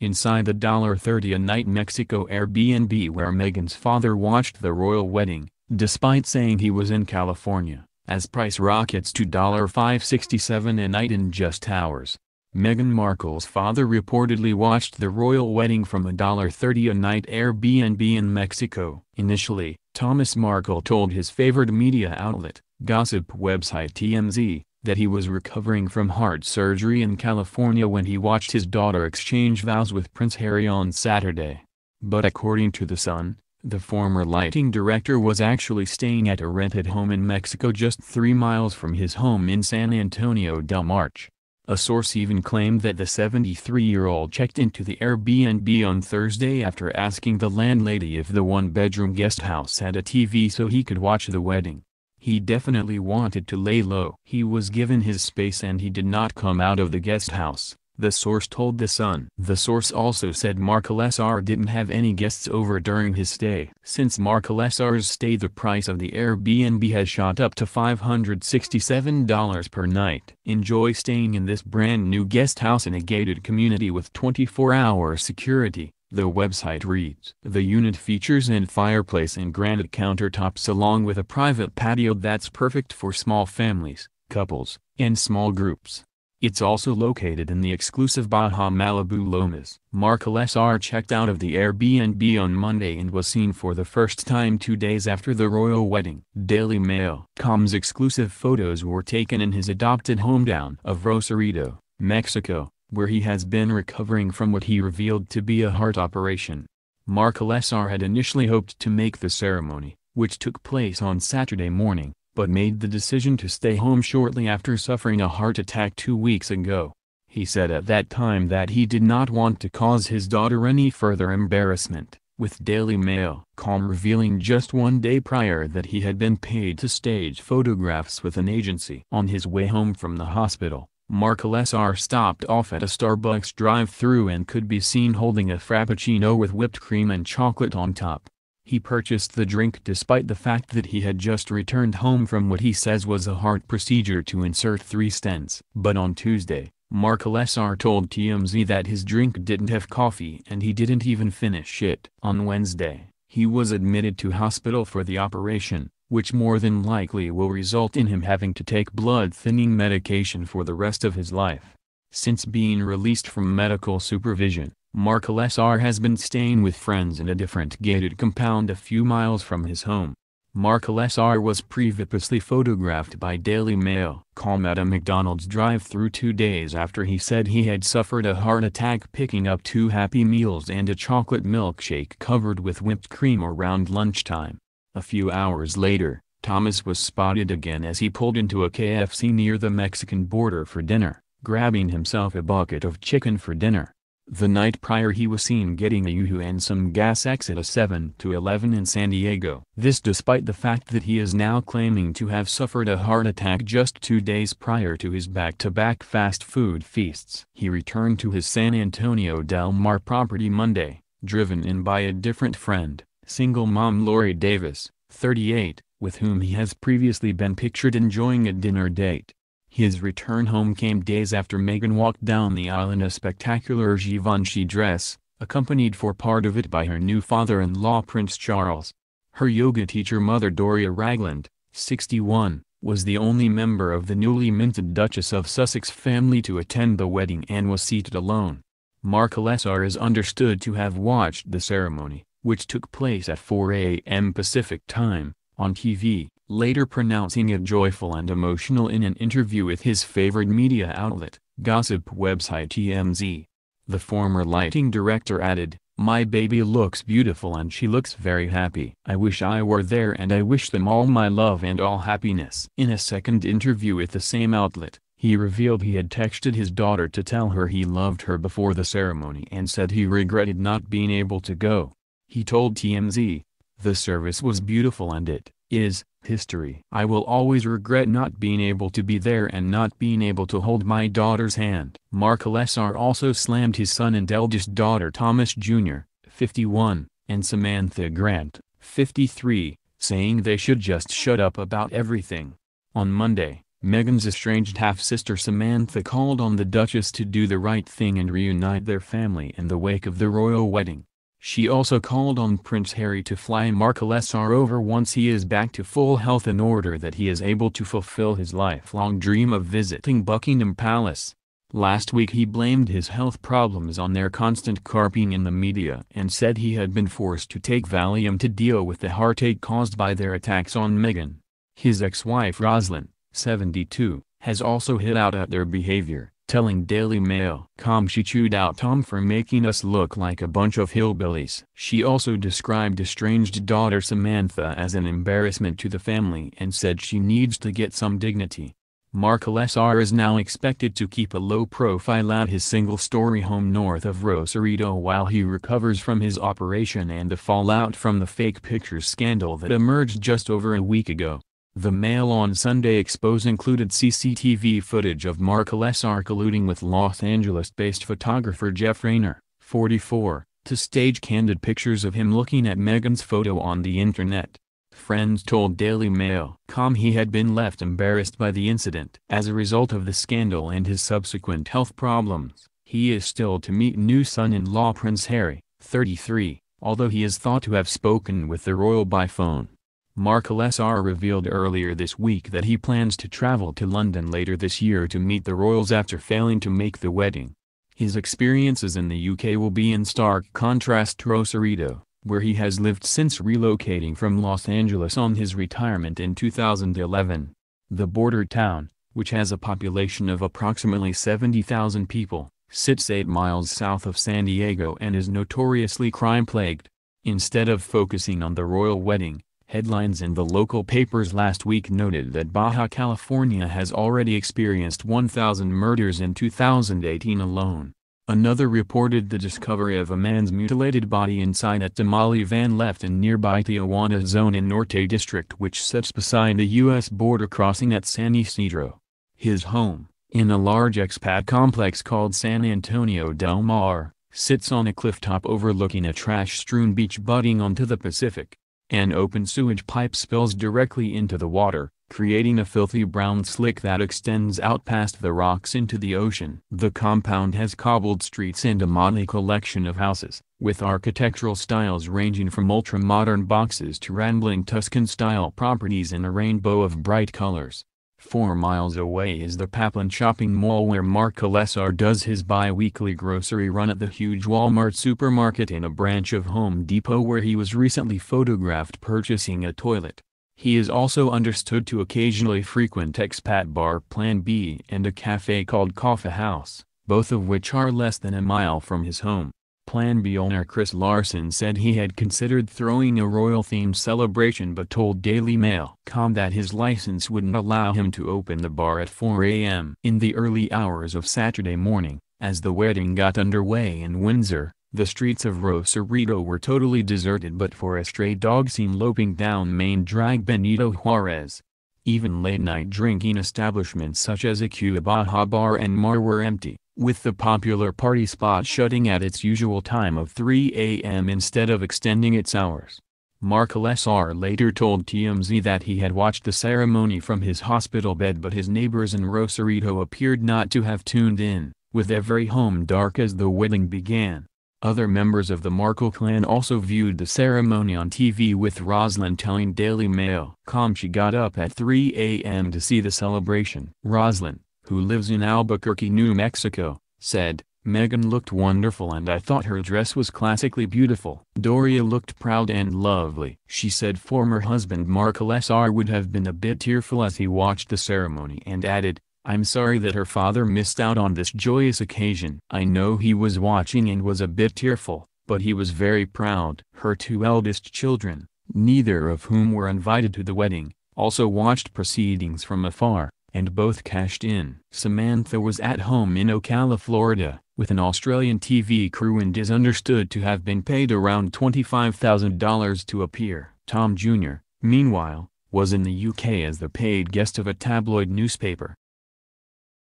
inside the $30 a night Mexico Airbnb where Meghan's father watched the royal wedding, despite saying he was in California, as price rockets to $567 a night in just hours. Meghan Markle's father reportedly watched the royal wedding from a $30 a night Airbnb in Mexico. Initially, Thomas Markle told his favored media outlet, gossip website TMZ, that he was recovering from heart surgery in California when he watched his daughter exchange vows with Prince Harry on Saturday. But according to The Sun, the former lighting director was actually staying at a rented home in Mexico just 3 miles from his home in San Antonio del Marche. A source even claimed that the 73-year-old checked into the Airbnb on Thursday after asking the landlady if the one-bedroom guest house had a TV so he could watch the wedding. He definitely wanted to lay low. He was given his space and he did not come out of the guest house, the source told The Sun. The source also said Markle Sr. didn't have any guests over during his stay. Since Markle Sr.'s stay, the price of the Airbnb has shot up to $567 per night. Enjoy staying in this brand new guest house in a gated community with 24-hour security, the website reads. The unit features an fireplace and granite countertops along with a private patio that's perfect for small families, couples, and small groups. It's also located in the exclusive Baja Malibu Lomas. Markle Sr. checked out of the Airbnb on Monday and was seen for the first time 2 days after the royal wedding. Daily Mail.com's exclusive photos were taken in his adopted hometown of Rosarito, Mexico, where he has been recovering from what he revealed to be a heart operation. Markle Sr. had initially hoped to make the ceremony, which took place on Saturday morning, but made the decision to stay home shortly after suffering a heart attack 2 weeks ago. He said at that time that he did not want to cause his daughter any further embarrassment, with Daily Mail.com revealing just 1 day prior that he had been paid to stage photographs with an agency. On his way home from the hospital, Markle Sr. stopped off at a Starbucks drive-thru and could be seen holding a frappuccino with whipped cream and chocolate on top. He purchased the drink despite the fact that he had just returned home from what he says was a heart procedure to insert 3 stents. But on Tuesday, Markle Sr. told TMZ that his drink didn't have coffee and he didn't even finish it. On Wednesday, he was admitted to hospital for the operation, which more than likely will result in him having to take blood-thinning medication for the rest of his life. Since being released from medical supervision, Markle Sr. has been staying with friends in a different gated compound a few miles from his home. Markle Sr. was previously photographed by Daily Mail.com at a McDonald's drive-thru 2 days after he said he had suffered a heart attack picking up 2 Happy Meals and a chocolate milkshake covered with whipped cream around lunchtime. A few hours later, Thomas was spotted again as he pulled into a KFC near the Mexican border for dinner, grabbing himself a bucket of chicken for dinner. The night prior he was seen getting a yoo-hoo and some gas at a 7-Eleven in San Diego. This despite the fact that he is now claiming to have suffered a heart attack just 2 days prior to his back-to-back fast food feasts. He returned to his San Antonio Del Mar property Monday, driven in by a different friend, single mom Lori Davis, 38, with whom he has previously been pictured enjoying a dinner date. His return home came days after Meghan walked down the aisle in a spectacular Givenchy dress, accompanied for part of it by her new father-in-law Prince Charles. Her yoga teacher mother Doria Ragland, 61, was the only member of the newly minted Duchess of Sussex family to attend the wedding and was seated alone. Markle Sr. is understood to have watched the ceremony, which took place at 4 a.m. Pacific Time, on TV, later pronouncing it joyful and emotional in an interview with his favorite media outlet, gossip website TMZ. The former lighting director added, "My baby looks beautiful and she looks very happy. I wish I were there and I wish them all my love and all happiness." In a second interview with the same outlet, he revealed he had texted his daughter to tell her he loved her before the ceremony and said he regretted not being able to go. He told TMZ, "The service was beautiful and it is history. I will always regret not being able to be there and not being able to hold my daughter's hand." Markle Sr. also slammed his son and eldest daughter Thomas Jr., 51, and Samantha Grant, 53, saying they should just shut up about everything. On Monday, Meghan's estranged half-sister Samantha called on the Duchess to do the right thing and reunite their family in the wake of the royal wedding. She also called on Prince Harry to fly Markle SR over once he is back to full health in order that he is able to fulfill his lifelong dream of visiting Buckingham Palace. Last week he blamed his health problems on their constant carping in the media and said he had been forced to take Valium to deal with the heartache caused by their attacks on Meghan. His ex-wife Roslyn, 72, has also hit out at their behavior, telling Daily Mail, "She chewed out Tom for making us look like a bunch of hillbillies." She also described estranged daughter Samantha as an embarrassment to the family and said she needs to get some dignity. Markle SR is now expected to keep a low profile at his single-story home north of Rosarito while he recovers from his operation and the fallout from the fake pictures scandal that emerged just over a week ago. The Mail on Sunday expose included CCTV footage of Markle SR colluding with Los Angeles-based photographer Jeff Rayner, 44, to stage candid pictures of him looking at Meghan's photo on the internet. Friends told Daily Mail, he had been left embarrassed by the incident. As a result of the scandal and his subsequent health problems, he is still to meet new son-in-law Prince Harry, 33, although he is thought to have spoken with the royal by phone. Markle SR revealed earlier this week that he plans to travel to London later this year to meet the royals after failing to make the wedding. His experiences in the UK will be in stark contrast to Rosarito, where he has lived since relocating from Los Angeles on his retirement in 2011. The border town, which has a population of approximately 70,000 people, sits 8 miles south of San Diego and is notoriously crime-plagued. Instead of focusing on the royal wedding, headlines in the local papers last week noted that Baja California has already experienced 1,000 murders in 2018 alone. Another reported the discovery of a man's mutilated body inside a tamale van left in nearby Tijuana Zone in Norte district, which sits beside the U.S. border crossing at San Isidro. His home, in a large expat complex called San Antonio del Mar, sits on a clifftop overlooking a trash-strewn beach butting onto the Pacific. An open sewage pipe spills directly into the water, creating a filthy brown slick that extends out past the rocks into the ocean. The compound has cobbled streets and a motley collection of houses, with architectural styles ranging from ultra-modern boxes to rambling Tuscan-style properties in a rainbow of bright colors. 4 miles away is the Papelon shopping mall where Markle SR does his bi-weekly grocery run at the huge Walmart supermarket in a branch of Home Depot where he was recently photographed purchasing a toilet. He is also understood to occasionally frequent expat bar Plan B and a cafe called Coffee House, both of which are less than a mile from his home. Plan B owner Chris Larson said he had considered throwing a royal-themed celebration but told Daily Mail that his license wouldn't allow him to open the bar at 4 a.m. In the early hours of Saturday morning, as the wedding got underway in Windsor, the streets of Rosarito were totally deserted but for a stray dog seen loping down Main Drag Benito Juarez. Even late-night drinking establishments such as a Cuba Baja Bar and Mar were empty, with the popular party spot shutting at its usual time of 3 a.m. instead of extending its hours. Markle SR later told TMZ that he had watched the ceremony from his hospital bed but his neighbors in Rosarito appeared not to have tuned in, with every home dark as the wedding began. Other members of the Markle clan also viewed the ceremony on TV, with Roslyn telling Daily Mail, "She got up at 3 a.m. to see the celebration." Roslyn, who lives in Albuquerque, New Mexico, said, "Meghan looked wonderful and I thought her dress was classically beautiful. Doria looked proud and lovely." She said former husband Markle SR would have been a bit tearful as he watched the ceremony and added, "I'm sorry that her father missed out on this joyous occasion. I know he was watching and was a bit tearful, but he was very proud." Her 2 eldest children, neither of whom were invited to the wedding, also watched proceedings from afar, and both cashed in. Samantha was at home in Ocala, Florida, with an Australian TV crew and is understood to have been paid around $25,000 to appear. Tom Jr., meanwhile, was in the UK as the paid guest of a tabloid newspaper.